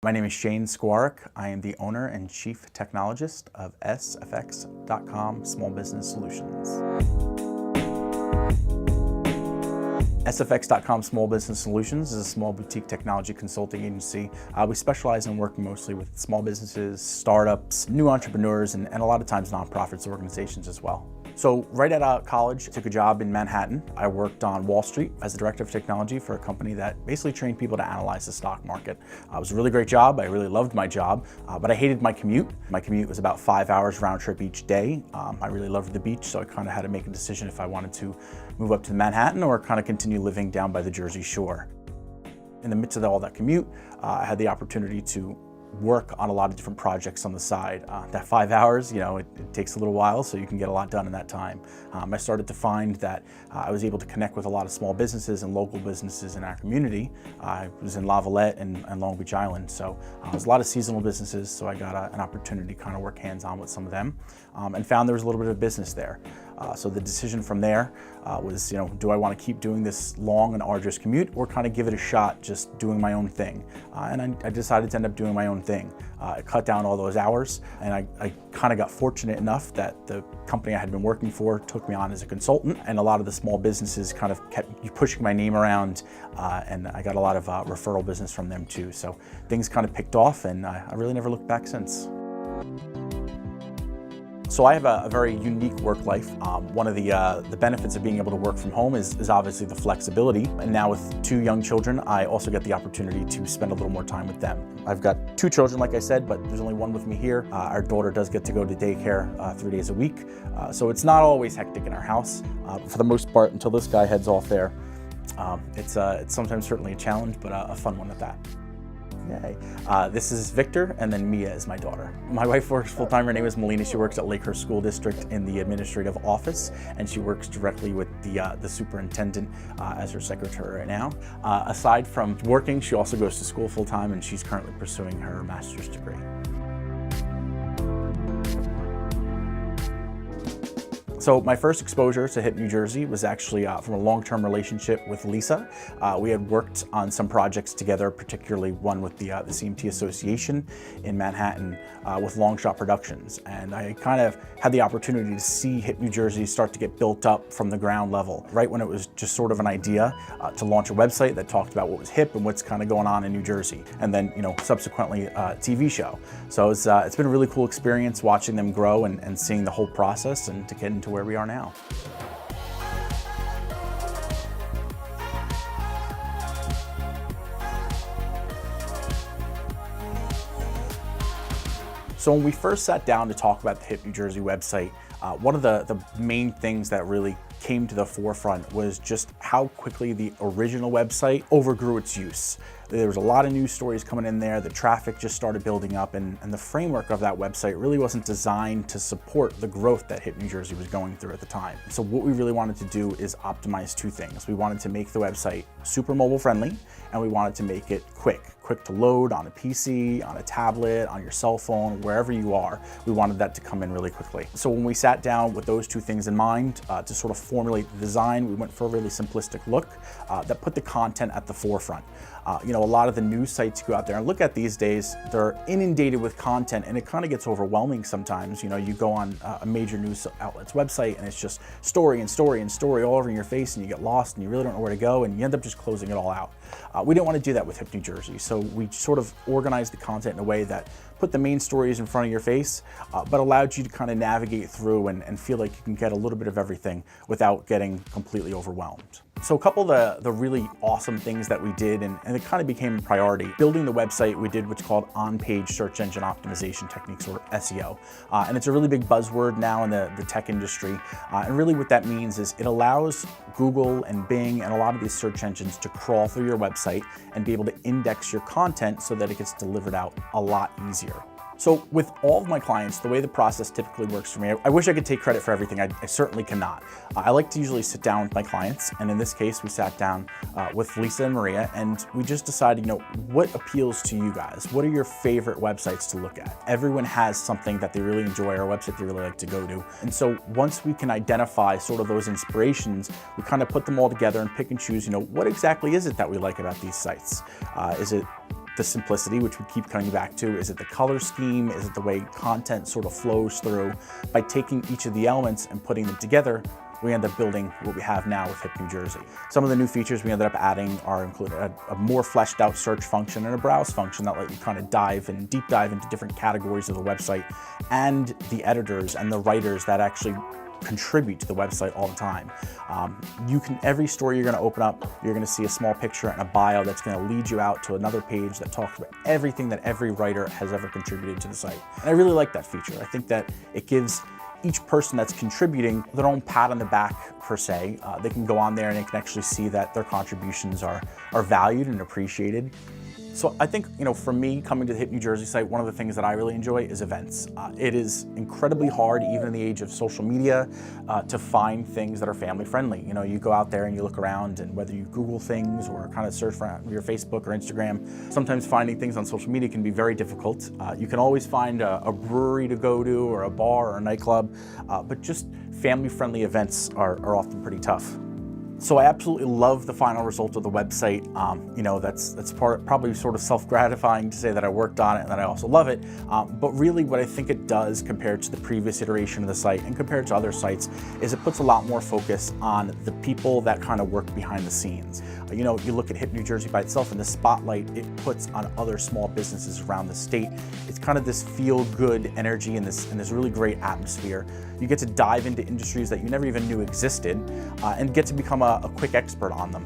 My name is Shane Skwarek. I am the owner and chief technologist of SFX.com Small Business Solutions. SFX.com Small Business Solutions is a small boutique technology consulting agency. We specialize in working mostly with small businesses, startups, new entrepreneurs, and a lot of times nonprofits organizations as well. So right out of college, I took a job in Manhattan. I worked on Wall Street as the director of technology for a company that basically trained people to analyze the stock market. It was a really great job. I really loved my job, but I hated my commute. My commute was about 5 hours round trip each day. I really loved the beach, so I kind of had to make a decision if I wanted to move up to Manhattan or kind of continue living down by the Jersey Shore. In the midst of all that commute, I had the opportunity to work on a lot of different projects on the side. That 5 hours, it takes a little while, so you can get a lot done in that time. I started to find that I was able to connect with a lot of small businesses and local businesses in our community. I was in La Valette and Long Beach Island, so there's a lot of seasonal businesses, so I got an opportunity to kind of work hands-on with some of them, and found there was a little bit of business there. So the decision from there was, do I want to keep doing this long and arduous commute or kind of give it a shot just doing my own thing? And I decided to end up doing my own thing. I cut down all those hours, and I kind of got fortunate enough that the company I had been working for took me on as a consultant, and a lot of the small businesses kind of kept pushing my name around, and I got a lot of referral business from them too. So things kind of picked off, and I really never looked back since. So I have a very unique work life. One of the benefits of being able to work from home is obviously the flexibility. And now with 2 young children, I also get the opportunity to spend a little more time with them. I've got 2 children, like I said, but there's only one with me here. Our daughter does get to go to daycare 3 days a week. So it's not always hectic in our house. For the most part, until this guy heads off there, it's sometimes certainly a challenge, but a fun one at that. Yay. This is Victor, and then Mia is my daughter. My wife works full-time. Her name is Melina. She works at Lakehurst School District in the administrative office, and she works directly with the superintendent as her secretary right now. Aside from working, she also goes to school full-time, and she's currently pursuing her master's degree. So my first exposure to HIP New Jersey was actually from a long-term relationship with Lisa. We had worked on some projects together, particularly one with the CMT Association in Manhattan with Long Shot Productions. And I kind of had the opportunity to see HIP New Jersey start to get built up from the ground level, right when it was just sort of an idea to launch a website that talked about what was hip and what's kind of going on in New Jersey. And then, subsequently a TV show. So it's been a really cool experience watching them grow and seeing the whole process and to get into where we are now. So when we first sat down to talk about the HIP New Jersey website, one of the main things that really came to the forefront was just how quickly the original website overgrew its use. There was a lot of news stories coming in there, the traffic just started building up, and the framework of that website really wasn't designed to support the growth that HIP New Jersey was going through at the time. So what we really wanted to do is optimize 2 things. We wanted to make the website super mobile friendly, and we wanted to make it quick to load on a PC, on a tablet, on your cell phone, wherever you are. We wanted that to come in really quickly. So when we sat down with those 2 things in mind to sort of formulate the design, we went for a really simplistic look that put the content at the forefront. A lot of the news sites you go out there and look at these days, they're inundated with content, and it kind of gets overwhelming sometimes. You go on a major news outlet's website and it's just story and story and story all over in your face, and you get lost and you really don't know where to go, and you end up just closing it all out. We didn't want to do that with HIP New Jersey, so we sort of organized the content in a way that put the main stories in front of your face, but allowed you to kind of navigate through and feel like you can get a little bit of everything without getting completely overwhelmed. So a couple of the really awesome things that we did, and it kind of became a priority. Building the website, we did what's called on-page search engine optimization techniques, or SEO. And it's a really big buzzword now in the tech industry. And really what that means is it allows Google and Bing and a lot of these search engines to crawl through your website and be able to index your content so that it gets delivered out a lot easier. So with all of my clients, the way the process typically works for me, I wish I could take credit for everything. I certainly cannot. I like to usually sit down with my clients, and in this case, we sat down with Lisa and Maria, and we just decided, what appeals to you guys? What are your favorite websites to look at? Everyone has something that they really enjoy, or a website they really like to go to. And so once we can identify sort of those inspirations, we kind of put them all together and pick and choose, what exactly is it that we like about these sites? Is it the simplicity, which we keep coming back to? Is it the color scheme? Is it the way content sort of flows through? By taking each of the elements and putting them together, we end up building what we have now with Hip New Jersey. Some of the new features we ended up adding are included a more fleshed out search function and a browse function that let you kind of deep dive into different categories of the website, and the editors and the writers that actually contribute to the website all the time. Every story you're going to open up, you're going to see a small picture and a bio that's going to lead you out to another page that talks about everything that every writer has ever contributed to the site. And I really like that feature. I think that it gives each person that's contributing their own pat on the back, per se. They can go on there and they can actually see that their contributions are valued and appreciated. So I think, for me, coming to the Hip New Jersey site, one of the things that I really enjoy is events. It is incredibly hard, even in the age of social media, to find things that are family friendly. You go out there and you look around, and whether you Google things or kind of search for your Facebook or Instagram, sometimes finding things on social media can be very difficult. You can always find a brewery to go to, or a bar or a nightclub, but just family friendly events are often pretty tough. So I absolutely love the final result of the website. That's probably sort of self-gratifying to say that I worked on it and that I also love it. But really what I think it does compared to the previous iteration of the site and compared to other sites is it puts a lot more focus on the people that kind of work behind the scenes. You look at Hip New Jersey by itself, and the spotlight it puts on other small businesses around the state. It's kind of this feel-good energy and this really great atmosphere. You get to dive into industries that you never even knew existed and get to become a quick expert on them.